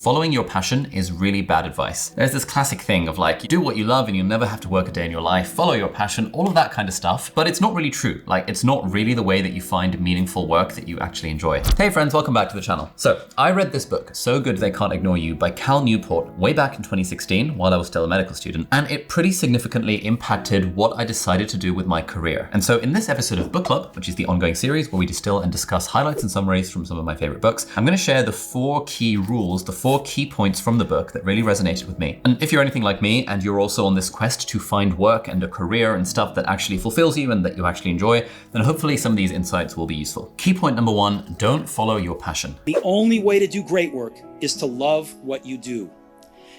Following your passion is really bad advice. There's this classic thing of like, you do what you love and you'll never have to work a day in your life, follow your passion, all of that kind of stuff. But it's not really true. Like, it's not really the way that you find meaningful work that you actually enjoy. Hey friends, welcome back to the channel. So I read this book, So Good They Can't Ignore You by Cal Newport way back in 2016 while I was still a medical student. And it pretty significantly impacted what I decided to do with my career. And so in this episode of Book Club, which is the ongoing series where we distill and discuss highlights and summaries from some of my favorite books, I'm gonna share the 4 key rules, the 4 key points from the book that really resonated with me. And if you're anything like me and you're also on this quest to find work and a career and stuff that actually fulfills you and that you actually enjoy, then hopefully some of these insights will be useful. Key point number 1, don't follow your passion. The only way to do great work is to love what you do.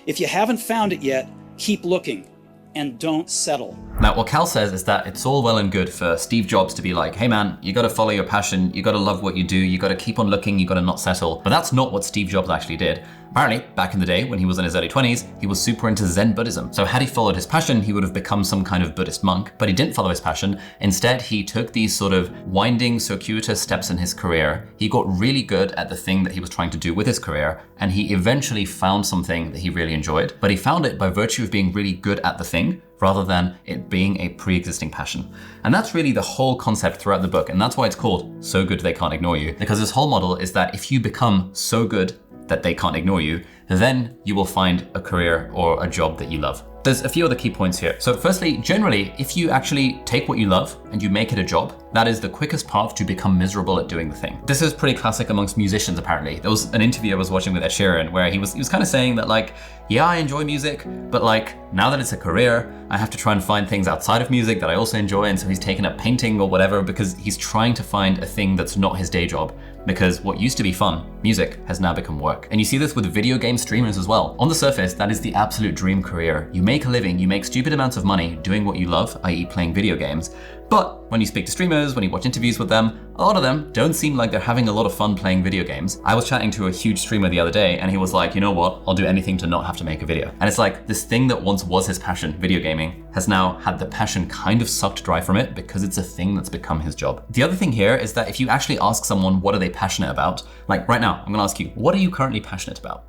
If you haven't found it yet, keep looking and don't settle. Now, what Cal says is that it's all well and good for Steve Jobs to be like, hey man, you gotta follow your passion, you gotta love what you do, you gotta keep on looking, you gotta not settle. But that's not what Steve Jobs actually did. Apparently, back in the day when he was in his early 20s, he was super into Zen Buddhism. So had he followed his passion, he would have become some kind of Buddhist monk, but he didn't follow his passion. Instead, he took these sort of winding, circuitous steps in his career. He got really good at the thing that he was trying to do with his career, and he eventually found something that he really enjoyed, but he found it by virtue of being really good at the thing, rather than it being a pre-existing passion. And that's really the whole concept throughout the book, and that's why it's called So Good They Can't Ignore You, because this whole model is that if you become so good that they can't ignore you, then you will find a career or a job that you love. There's a few other key points here. So firstly, generally, if you actually take what you love and you make it a job, that is the quickest path to become miserable at doing the thing. This is pretty classic amongst musicians, apparently. There was an interview I was watching with Ed Sheeran where he was kind of saying that like, yeah, I enjoy music, but like now that it's a career, I have to try and find things outside of music that I also enjoy. And so he's taken up painting or whatever because he's trying to find a thing that's not his day job. Because what used to be fun, music, has now become work. And you see this with video game streamers as well. On the surface, that is the absolute dream career. You make a living, you make stupid amounts of money doing what you love, i.e. playing video games. But when you speak to streamers, when you watch interviews with them, a lot of them don't seem like they're having a lot of fun playing video games. I was chatting to a huge streamer the other day and he was like, you know what, I'll do anything to not have to make a video. And it's like this thing that once was his passion, video gaming, has now had the passion kind of sucked dry from it because it's a thing that's become his job. The other thing here is that if you actually ask someone what are they passionate about, like right now, I'm gonna ask you, what are you currently passionate about?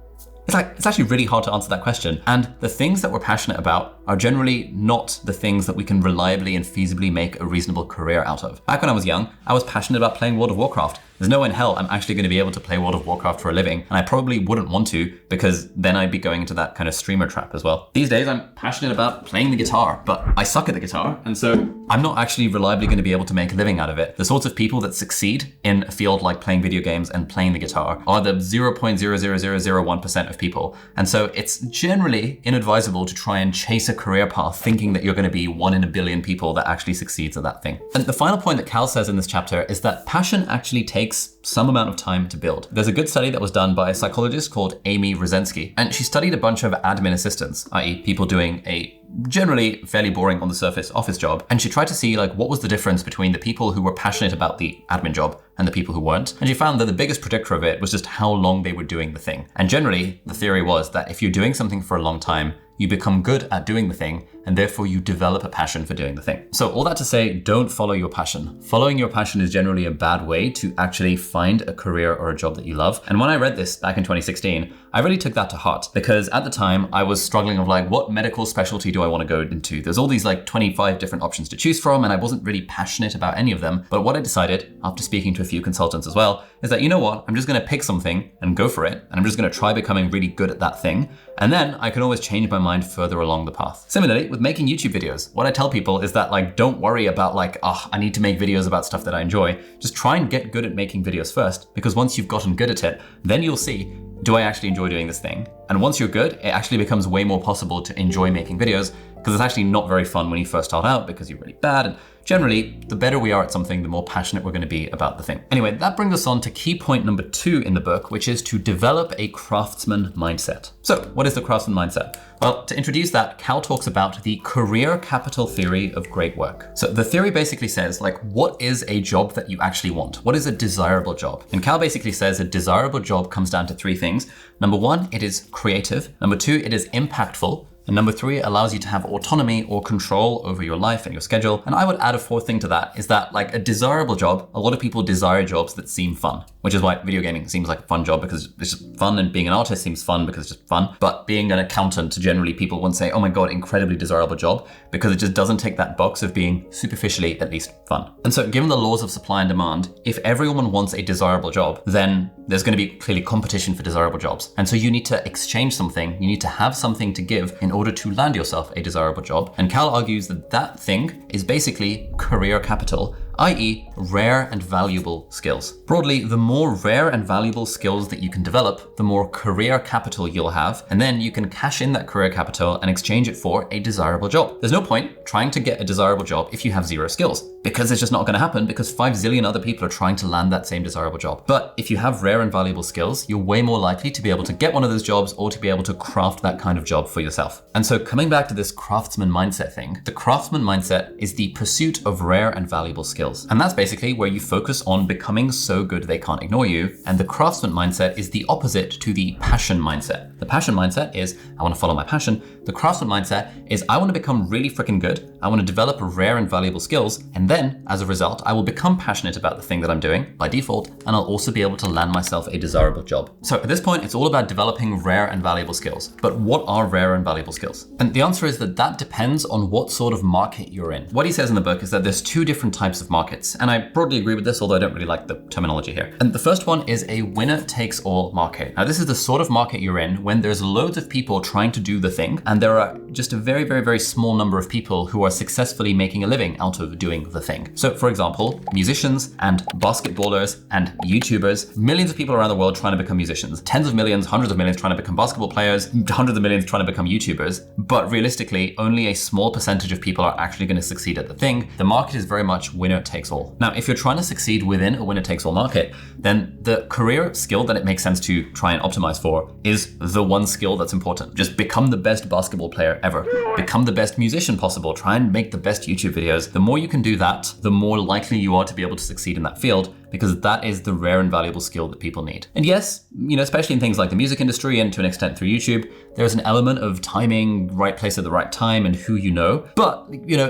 It's actually really hard to answer that question. And the things that we're passionate about are generally not the things that we can reliably and feasibly make a reasonable career out of. Back when I was young, I was passionate about playing World of Warcraft. There's no way in hell I'm actually going to be able to play World of Warcraft for a living, and I probably wouldn't want to because then I'd be going into that kind of streamer trap as well. These days I'm passionate about playing the guitar, but I suck at the guitar, and so I'm not actually reliably going to be able to make a living out of it. The sorts of people that succeed in a field like playing video games and playing the guitar are the 0.00001% of people, and so it's generally inadvisable to try and chase a career path thinking that you're going to be 1 in a billion people that actually succeeds at that thing. And the final point that Cal says in this chapter is that passion actually takes some amount of time to build. There's a good study that was done by a psychologist called Amy Rosensky, and she studied a bunch of admin assistants, i.e. people doing a generally fairly boring on the surface office job. And she tried to see like what was the difference between the people who were passionate about the admin job and the people who weren't. And she found that the biggest predictor of it was just how long they were doing the thing. And generally the theory was that if you're doing something for a long time, you become good at doing the thing, and therefore you develop a passion for doing the thing. So all that to say, don't follow your passion. Following your passion is generally a bad way to actually find a career or a job that you love. And when I read this back in 2016, I really took that to heart because at the time I was struggling of like, what medical specialty do I want to go into? There's all these like 25 different options to choose from, and I wasn't really passionate about any of them. But what I decided, after speaking to a few consultants as well, is that, you know what, I'm just going to pick something and go for it. And I'm just going to try becoming really good at that thing. And then I can always change my mind further along the path. Similarly, with making YouTube videos, what I tell people is that like, don't worry about like, I need to make videos about stuff that I enjoy. Just try and get good at making videos first, because once you've gotten good at it, then you'll see, do I actually enjoy doing this thing? And once you're good, it actually becomes way more possible to enjoy making videos because it's actually not very fun when you first start out because you're really bad. And generally, the better we are at something, the more passionate we're going to be about the thing. Anyway, that brings us on to key point number 2 in the book, which is to develop a craftsman mindset. So what is the craftsman mindset? Well, to introduce that, Cal talks about the career capital theory of great work. So the theory basically says, like, what is a job that you actually want? What is a desirable job? And Cal basically says a desirable job comes down to 3 things. Number 1, it is creative. Number 2, it is impactful. And number 3 allows you to have autonomy or control over your life and your schedule. And I would add a 4th thing to that is that like a desirable job, a lot of people desire jobs that seem fun, which is why video gaming seems like a fun job because it's just fun, and being an artist seems fun because it's just fun. But being an accountant, generally people wouldn't say, oh my God, incredibly desirable job, because it just doesn't take that box of being superficially at least fun. And so given the laws of supply and demand, if everyone wants a desirable job, then there's going to be clearly competition for desirable jobs. And so you need to exchange something, you need to have something to give in order to land yourself a desirable job. And Cal argues that that thing is basically career capital, i.e. rare and valuable skills. Broadly, the more rare and valuable skills that you can develop, the more career capital you'll have, and then you can cash in that career capital and exchange it for a desirable job. There's no point trying to get a desirable job if you have 0 skills, because it's just not going to happen, because 5 zillion other people are trying to land that same desirable job. But if you have rare and valuable skills, you're way more likely to be able to get one of those jobs or to be able to craft that kind of job for yourself. And so coming back to this craftsman mindset thing, the craftsman mindset is the pursuit of rare and valuable skills. And that's basically where you focus on becoming so good they can't ignore you. And the craftsman mindset is the opposite to the passion mindset. The passion mindset is, I want to follow my passion. The craftsman mindset is, I want to become really freaking good. I want to develop rare and valuable skills. And then as a result, I will become passionate about the thing that I'm doing by default. And I'll also be able to land myself a desirable job. So at this point, it's all about developing rare and valuable skills. But what are rare and valuable skills? And the answer is that depends on what sort of market you're in. What he says in the book is that there's 2 different types of markets. And I broadly agree with this, although I don't really like the terminology here. And the first one is a winner takes all market. Now, this is the sort of market you're in when there's loads of people trying to do the thing, and there are just a very, very, very small number of people who are successfully making a living out of doing the thing. So for example, musicians and basketballers and YouTubers, millions of people around the world trying to become musicians, tens of millions, hundreds of millions trying to become basketball players, hundreds of millions trying to become YouTubers. But realistically, only a small percentage of people are actually going to succeed at the thing. The market is very much winner takes all. Now, if you're trying to succeed within a winner takes all market, then the career skill that it makes sense to try and optimize for is the one skill that's important. Just become the best basketball player ever. Become the best musician possible. Try and make the best YouTube videos. The more you can do that, the more likely you are to be able to succeed in that field, because that is the rare and valuable skill that people need. And yes, especially in things like the music industry and to an extent through YouTube, there's an element of timing, right place at the right time, and who you know. But,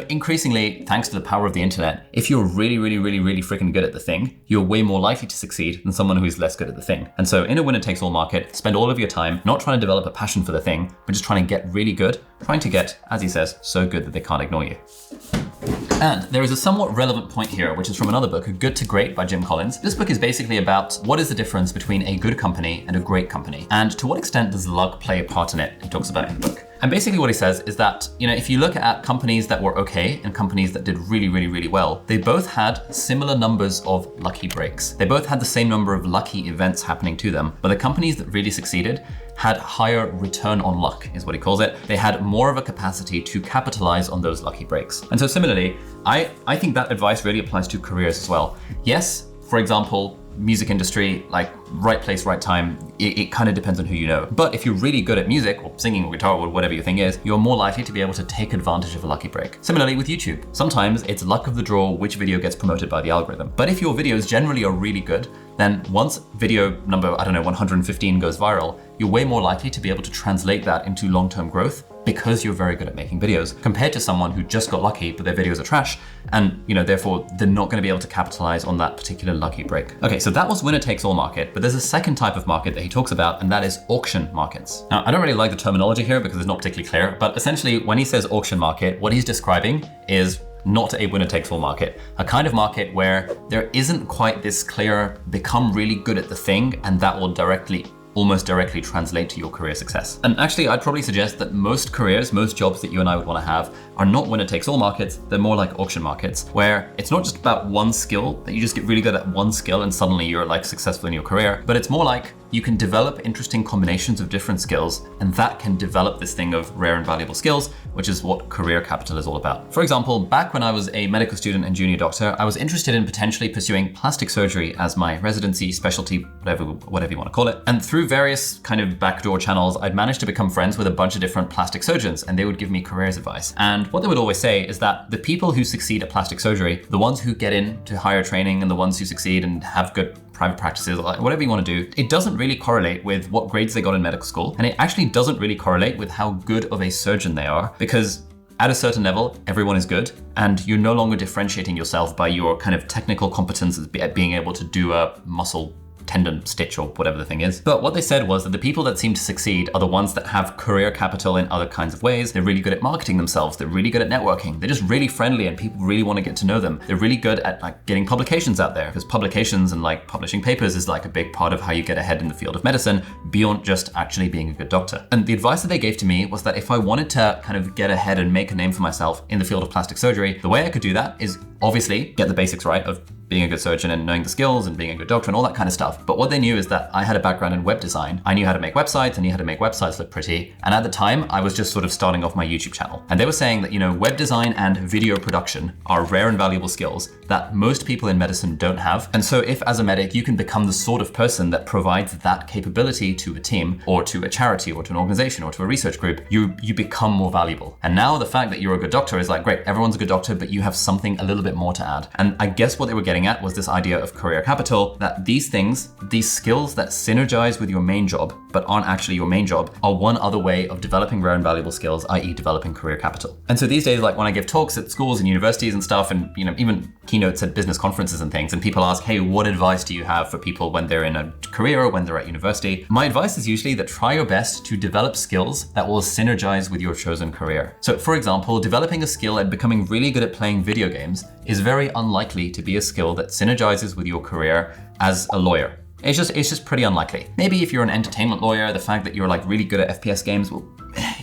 increasingly, thanks to the power of the internet, if you're really, really, really, really freaking good at the thing, you're way more likely to succeed than someone who's less good at the thing. And so in a winner takes all market, spend all of your time not trying to develop a passion for the thing, but just trying to get really good, trying to get, as he says, so good that they can't ignore you. And there is a somewhat relevant point here, which is from another book, Good to Great by Jim Collins. This book is basically about what is the difference between a good company and a great company, and to what extent does luck play a part in it, he talks about in the book. And basically what he says is that, if you look at companies that were okay and companies that did really, really, really well, they both had similar numbers of lucky breaks. They both had the same number of lucky events happening to them, but the companies that really succeeded had higher return on luck, is what he calls it. They had more of a capacity to capitalize on those lucky breaks. And so similarly, I think that advice really applies to careers as well. Yes, for example, music industry, like right place, right time, it kind of depends on who you know. But if you're really good at music or singing or guitar or whatever your thing is, you're more likely to be able to take advantage of a lucky break. Similarly with YouTube, sometimes it's luck of the draw which video gets promoted by the algorithm. But if your videos generally are really good, then once video number, 115 goes viral, you're way more likely to be able to translate that into long-term growth because you're very good at making videos, compared to someone who just got lucky but their videos are trash, and therefore they're not going to be able to capitalize on that particular lucky break. Okay, so that was winner takes all market, but there's a second type of market that he talks about, and that is auction markets. Now, I don't really like the terminology here because it's not particularly clear, but essentially when he says auction market, what he's describing is not a winner takes all market, a kind of market where there isn't quite this clear become really good at the thing and that will almost directly translate to your career success. And actually, I'd probably suggest that most careers, most jobs that you and I would want to have are not winner takes all markets. They're more like auction markets, where it's not just about one skill, that you just get really good at one skill and suddenly you're like successful in your career, but it's more like you can develop interesting combinations of different skills, and that can develop this thing of rare and valuable skills, which is what career capital is all about. For example, back when I was a medical student and junior doctor, I was interested in potentially pursuing plastic surgery as my residency, specialty, whatever you want to call it. And through various kind of backdoor channels, I'd managed to become friends with a bunch of different plastic surgeons, and they would give me careers advice. And what they would always say is that the people who succeed at plastic surgery, the ones who get into higher training and the ones who succeed and have good private practices, or like whatever you want to do, it doesn't really correlate with what grades they got in medical school. And it actually doesn't really correlate with how good of a surgeon they are, because at a certain level, everyone is good, and you're no longer differentiating yourself by your kind of technical competence at being able to do a muscle tendon stitch or whatever the thing is. But what they said was that the people that seem to succeed are the ones that have career capital in other kinds of ways. They're really good at marketing themselves. They're really good at networking. They're just really friendly and people really want to get to know them. They're really good at like getting publications out there, because publications and like publishing papers is like a big part of how you get ahead in the field of medicine beyond just actually being a good doctor. And the advice that they gave to me was that if I wanted to kind of get ahead and make a name for myself in the field of plastic surgery, the way I could do that is obviously get the basics right of being a good surgeon and knowing the skills and being a good doctor and all that kind of stuff. But what they knew is that I had a background in web design. I knew how to make websites, I knew how to make websites look pretty. And at the time, I was just sort of starting off my YouTube channel. And they were saying that, web design and video production are rare and valuable skills that most people in medicine don't have. And so if as a medic, you can become the sort of person that provides that capability to a team or to a charity or to an organization or to a research group, you become more valuable. And now the fact that you're a good doctor is like, great, everyone's a good doctor, but you have something a little bit more to add. And I guess what they were getting at was this idea of career capital, that these things, these skills that synergize with your main job, but aren't actually your main job, are one other way of developing rare and valuable skills, i.e. developing career capital. And so these days, like when I give talks at schools and universities and stuff, and even keynotes at business conferences and things, and people ask, hey, what advice do you have for people when they're in a career or when they're at university? My advice is usually that try your best to develop skills that will synergize with your chosen career. So for example, developing a skill at becoming really good at playing video games is very unlikely to be a skill that synergizes with your career as a lawyer. It's just pretty unlikely. Maybe if you're an entertainment lawyer, the fact that you're like really good at FPS games will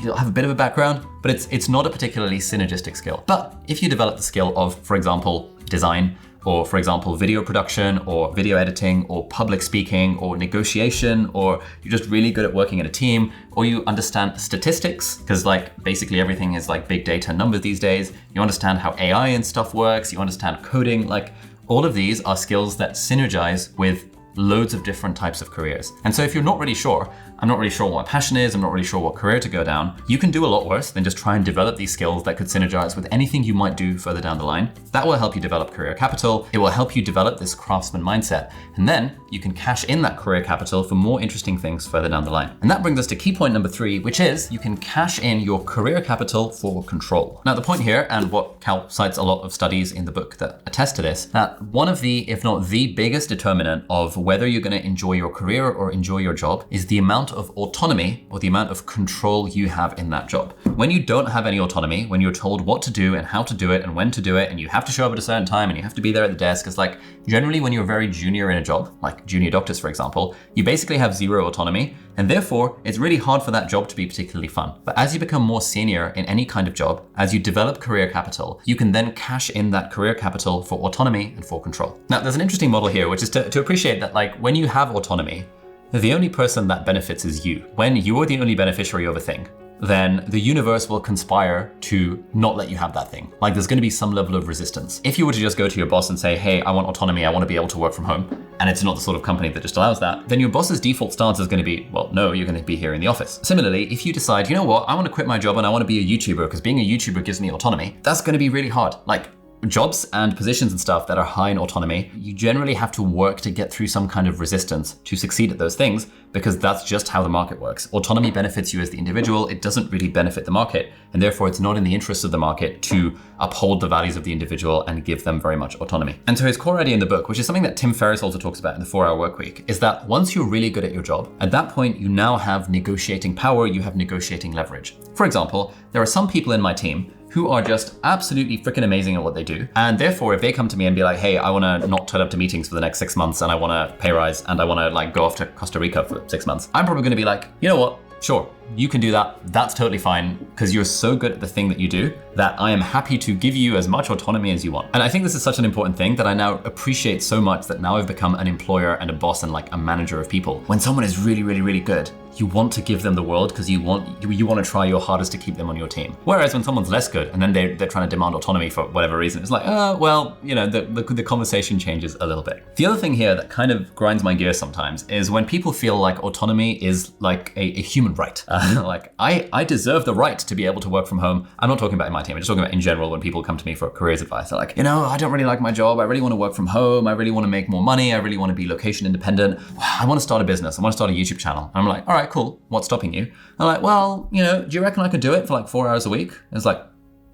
you'll have a bit of a background, but it's not a particularly synergistic skill. But if you develop the skill of, for example, design, or for example, video production or video editing or public speaking or negotiation, or you're just really good at working in a team, or you understand statistics, because like basically everything is like big data numbers these days. You understand how AI and stuff works, you understand coding, like all of these are skills that synergize with loads of different types of careers. And so if you're not really sure, I'm not really sure what my passion is, I'm not really sure what career to go down, you can do a lot worse than just try and develop these skills that could synergize with anything you might do further down the line. That will help you develop career capital. It will help you develop this craftsman mindset. And then you can cash in that career capital for more interesting things further down the line. And that brings us to key point number 3, which is you can cash in your career capital for control. Now the point here, and what Cal cites a lot of studies in the book that attest to this, that one of the, if not the biggest determinant of whether you're going to enjoy your career or enjoy your job is the amount of autonomy or the amount of control you have in that job. When you don't have any autonomy, when you're told what to do and how to do it and when to do it, and you have to show up at a certain time and you have to be there at the desk, it's like generally when you're very junior in a job, like junior doctors, for example, you basically have zero autonomy, and therefore it's really hard for that job to be particularly fun. But as you become more senior in any kind of job, as you develop career capital, you can then cash in that career capital for autonomy and for control. Now, there's an interesting model here, which is to appreciate that like when you have autonomy, the only person that benefits is you. When you're the only beneficiary of a thing, then the universe will conspire to not let you have that thing. Like there's going to be some level of resistance. If you were to just go to your boss and say, hey, I want autonomy, I want to be able to work from home, and it's not the sort of company that just allows that, then your boss's default stance is going to be, well, no, you're going to be here in the office. Similarly, if you decide, you know what, I want to quit my job and I want to be a YouTuber because being a YouTuber gives me autonomy, that's going to be really hard. Like jobs and positions and stuff that are high in autonomy, you generally have to work to get through some kind of resistance to succeed at those things, because that's just how the market works. Autonomy benefits you as the individual, it doesn't really benefit the market, and therefore it's not in the interest of the market to uphold the values of the individual and give them very much autonomy. And so his core idea in the book, which is something that Tim Ferriss also talks about in the 4-Hour Workweek, is that once you're really good at your job, at that point you now have negotiating power, you have negotiating leverage. For example, there are some people in my team who are just absolutely freaking amazing at what they do. And therefore, if they come to me and be like, hey, I want to not turn up to meetings for the next 6 months and I want a pay rise and I want to like go off to Costa Rica for 6 months, I'm probably going to be like, you know what? Sure, you can do that. That's totally fine, because you're so good at the thing that you do that I am happy to give you as much autonomy as you want. And I think this is such an important thing that I now appreciate so much, that now I've become an employer and a boss and like a manager of people. When someone is really, really, really good, you want to give them the world because you want to try your hardest to keep them on your team. Whereas when someone's less good and then they're trying to demand autonomy for whatever reason, it's like, well, the conversation changes a little bit. The other thing here that kind of grinds my gears sometimes is when people feel like autonomy is like a human right. Like I deserve the right to be able to work from home. I'm not talking about in my team. I'm just talking about in general when people come to me for careers advice. They're like, I don't really like my job. I really want to work from home. I really want to make more money. I really want to be location independent. I want to start a business. I want to start a YouTube channel. And I'm like, all right, cool. What's stopping you? I'm like, well, do you reckon I could do it for like 4 hours a week? And it's like,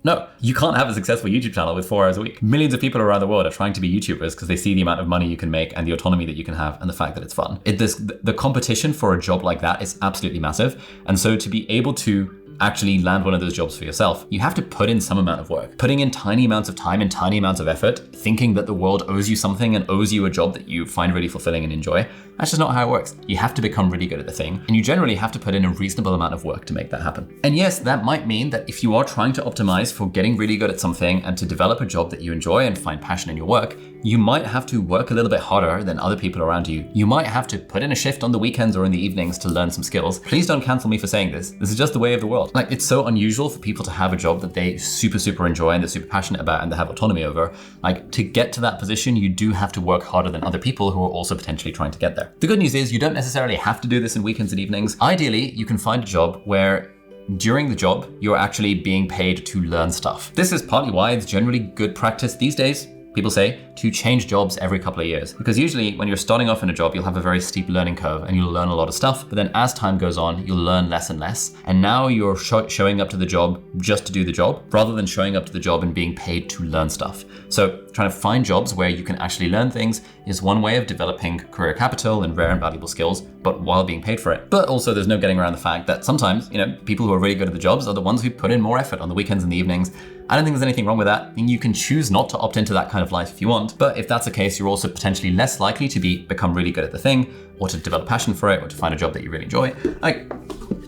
no, you can't have a successful YouTube channel with 4 hours a week. Millions of people around the world are trying to be YouTubers because they see the amount of money you can make and the autonomy that you can have and the fact that it's fun. The competition for a job like that is absolutely massive. And so to be able to actually land one of those jobs for yourself, you have to put in some amount of work. Putting in tiny amounts of time and tiny amounts of effort, thinking that the world owes you something and owes you a job that you find really fulfilling and enjoy, that's just not how it works. You have to become really good at the thing, and you generally have to put in a reasonable amount of work to make that happen. And yes, that might mean that if you are trying to optimize for getting really good at something and to develop a job that you enjoy and find passion in your work, you might have to work a little bit harder than other people around you. You might have to put in a shift on the weekends or in the evenings to learn some skills. Please don't cancel me for saying this. This is just the way of the world. Like, it's so unusual for people to have a job that they super enjoy and they're super passionate about and they have autonomy over. Like, to get to that position, you do have to work harder than other people who are also potentially trying to get there. The good news is you don't necessarily have to do this in weekends and evenings. Ideally, you can find a job where during the job, you're actually being paid to learn stuff. This is partly why it's generally good practice these days, people say, to change jobs every couple of years. Because usually when you're starting off in a job, you'll have a very steep learning curve and you'll learn a lot of stuff. But then as time goes on, you'll learn less and less. And now you're showing up to the job just to do the job, rather than showing up to the job and being paid to learn stuff. So trying to find jobs where you can actually learn things is one way of developing career capital and rare and valuable skills, but while being paid for it. But also there's no getting around the fact that sometimes, people who are really good at the jobs are the ones who put in more effort on the weekends and the evenings. I don't think there's anything wrong with that. You can choose not to opt into that kind of life if you want, but if that's the case, you're also potentially less likely to become really good at the thing, or to develop passion for it, or to find a job that you really enjoy.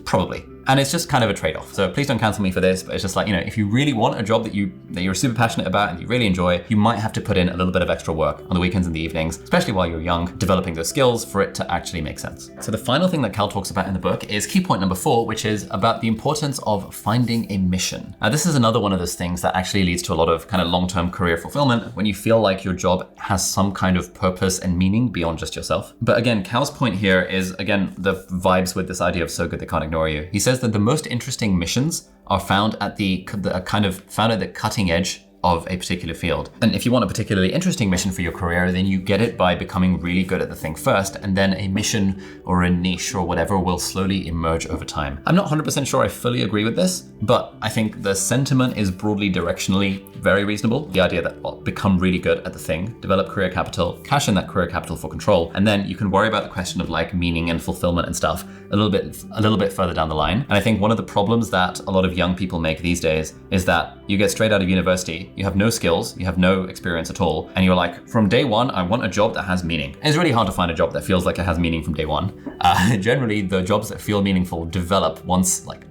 Probably. And it's just kind of a trade-off. So please don't cancel me for this, but it's just like, if you really want a job that you're super passionate about and you really enjoy, you might have to put in a little bit of extra work on the weekends and the evenings, especially while you're young, developing those skills for it to actually make sense. So the final thing that Cal talks about in the book is key point number 4, which is about the importance of finding a mission. Now, this is another one of those things that actually leads to a lot of kind of long-term career fulfillment when you feel like your job has some kind of purpose and meaning beyond just yourself. But again, Cal's point here is, again, the vibes with this idea of so good they can't ignore you. He says that the most interesting missions are found at the cutting edge of a particular field. And if you want a particularly interesting mission for your career, then you get it by becoming really good at the thing first, and then a mission or a niche or whatever will slowly emerge over time. I'm not 100% sure I fully agree with this, but I think the sentiment is broadly directionally very reasonable. The idea that become really good at the thing, develop career capital, cash in that career capital for control, and then you can worry about the question of like meaning and fulfillment and stuff a little bit further down the line. And I think one of the problems that a lot of young people make these days is that you get straight out of university, you have no skills, you have no experience at all, and you're like, from day one, I want a job that has meaning. And it's really hard to find a job that feels like it has meaning from day one. Generally, the jobs that feel meaningful develop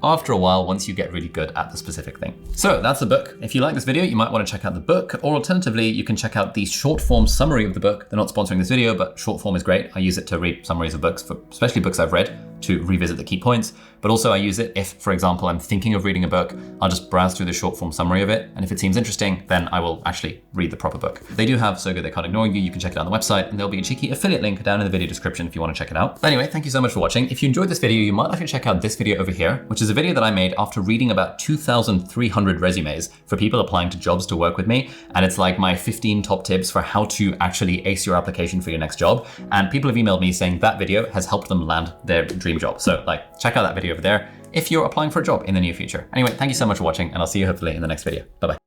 after a while, once you get really good at the specific thing. So that's the book. If you like this video, you might want to check out the book, or alternatively, you can check out the short form summary of the book. They're not sponsoring this video, but short form is great. I use it to read summaries of books, especially books I've read, to revisit the key points. But also I use it if, for example, I'm thinking of reading a book, I'll just browse through the short form summary of it. And if it seems interesting, then I will actually read the proper book. They do have So Good They Can't Ignore You. You can check it out on the website, and there'll be a cheeky affiliate link down in the video description if you want to check it out. But anyway, thank you so much for watching. If you enjoyed this video, you might like to check out this video over here, which is a video that I made after reading about 2,300 resumes for people applying to jobs to work with me. And it's like my 15 top tips for how to actually ace your application for your next job. And people have emailed me saying that video has helped them land their dream job. So check out that video over there if you're applying for a job in the near future. Anyway, thank you so much for watching, and I'll see you hopefully in the next video. Bye-bye.